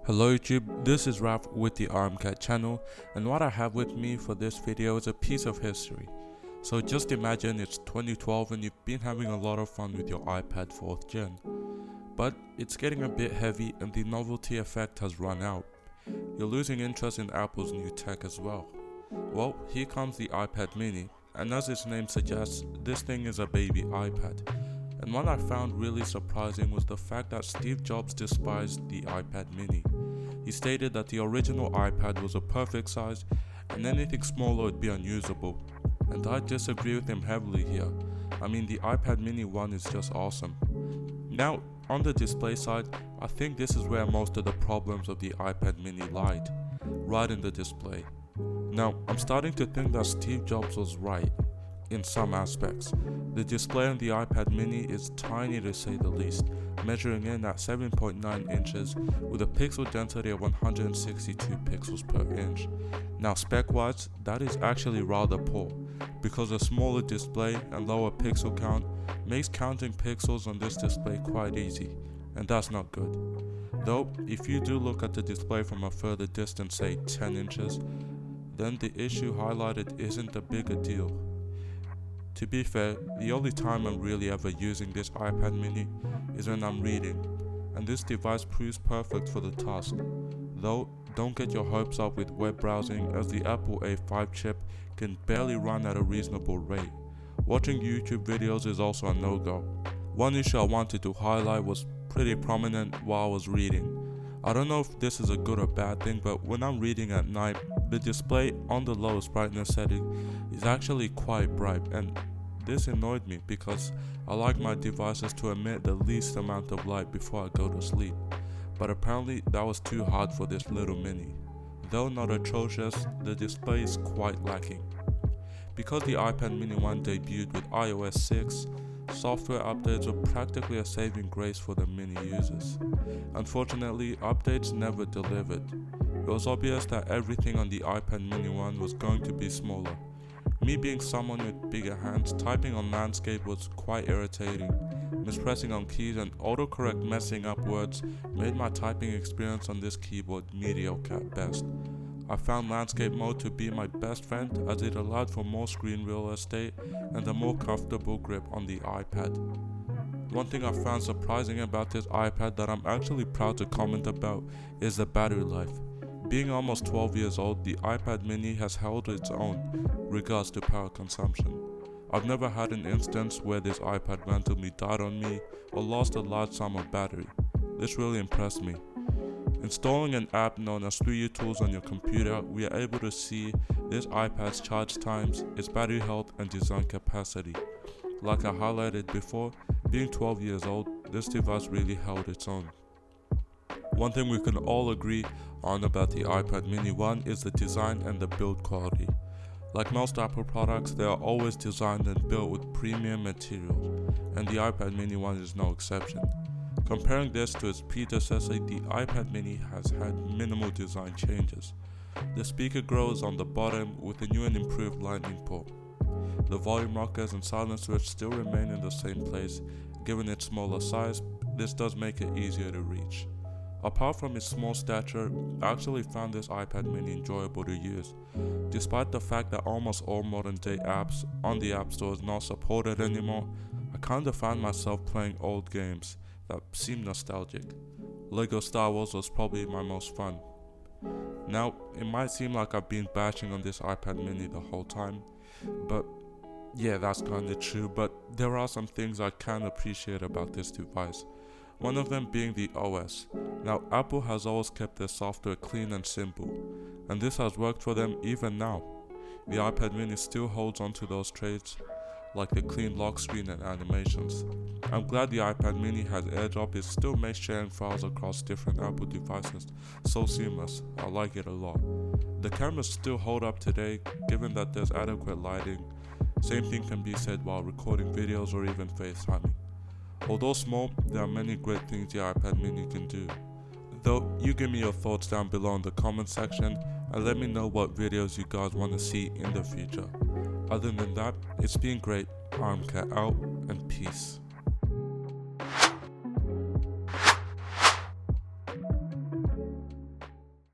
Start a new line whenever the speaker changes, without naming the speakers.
Hello YouTube, this is Raf with the Armcat channel, and what I have with me for this video is a piece of history. So just imagine it's 2012 and you've been having a lot of fun with your iPad 4th gen. But it's getting a bit heavy and the novelty effect has run out. You're losing interest in Apple's new tech as well. Well, here comes the iPad mini, and as its name suggests, this thing is a baby iPad. And what I found really surprising was the fact that Steve Jobs despised the iPad mini. He stated that the original iPad was a perfect size and anything smaller would be unusable. And I disagree with him heavily here. I mean, the iPad mini 1 is just awesome. Now, on the display side, I think this is where most of the problems of the iPad mini lied, right in the display. Now, I'm starting to think that Steve Jobs was right in some aspects. The display on the iPad mini is tiny to say the least, measuring in at 7.9 inches with a pixel density of 162 pixels per inch. Now spec wise, that is actually rather poor, because a smaller display and lower pixel count makes counting pixels on this display quite easy, and that's not good. Though, if you do look at the display from a further distance, say 10 inches, then the issue highlighted isn't a bigger deal. To be fair, the only time I'm really ever using this iPad mini is when I'm reading, and this device proves perfect for the task. Though, don't get your hopes up with web browsing, as the Apple A5 chip can barely run at a reasonable rate. Watching YouTube videos is also a no-go. One issue I wanted to highlight was pretty prominent while I was reading. I don't know if this is a good or bad thing, but when I'm reading at night, the display on the lowest brightness setting is actually quite bright, and this annoyed me because I like my devices to emit the least amount of light before I go to sleep. But apparently that was too hard for this little mini. Though not atrocious, the display is quite lacking. Because the iPad mini 1 debuted with iOS 6, software updates were practically a saving grace for the mini users. Unfortunately, updates never delivered. It was obvious that everything on the iPad mini 1 was going to be smaller. Me being someone with bigger hands, typing on landscape was quite irritating. Mispressing on keys and autocorrect messing up words made my typing experience on this keyboard mediocre at best. I found landscape mode to be my best friend, as it allowed for more screen real estate and a more comfortable grip on the iPad. One thing I found surprising about this iPad that I'm actually proud to comment about is the battery life. Being almost 12 years old, the iPad mini has held its own regards to power consumption. I've never had an instance where this iPad randomly died on me or lost a large sum of battery. This really impressed me. Installing an app known as 3U Tools on your computer, we are able to see this iPad's charge times, its battery health and design capacity. Like I highlighted before, being 12 years old, this device really held its own. One thing we can all agree on about the iPad mini 1 is the design and the build quality. Like most Apple products, they are always designed and built with premium materials, and the iPad mini 1 is no exception. Comparing this to its predecessor, the iPad mini has had minimal design changes. The speaker grill is on the bottom with a new and improved lightning port. The volume rockers and silence switch still remain in the same place. Given its smaller size, this does make it easier to reach. Apart from its small stature, I actually found this iPad mini enjoyable to use. Despite the fact that almost all modern day apps on the App Store is not supported anymore, I kinda found myself playing old games that seemed nostalgic. Lego Star Wars was probably my most fun. Now, it might seem like I've been bashing on this iPad mini the whole time, but yeah, that's kinda true, but there are some things I can appreciate about this device. One of them being the OS. Now, Apple has always kept their software clean and simple, and this has worked for them even now. The iPad mini still holds on to those traits, like the clean lock screen and animations. I'm glad the iPad mini has AirDrop. It still makes sharing files across different Apple devices so seamless. I like it a lot. The cameras still hold up today, given that there's adequate lighting. Same thing can be said while recording videos or even FaceTiming. Although small, there are many great things the iPad mini can do. Though, you give me your thoughts down below in the comment section and let me know what videos you guys want to see in the future. Other than that, it's been great. Armcat out, and peace.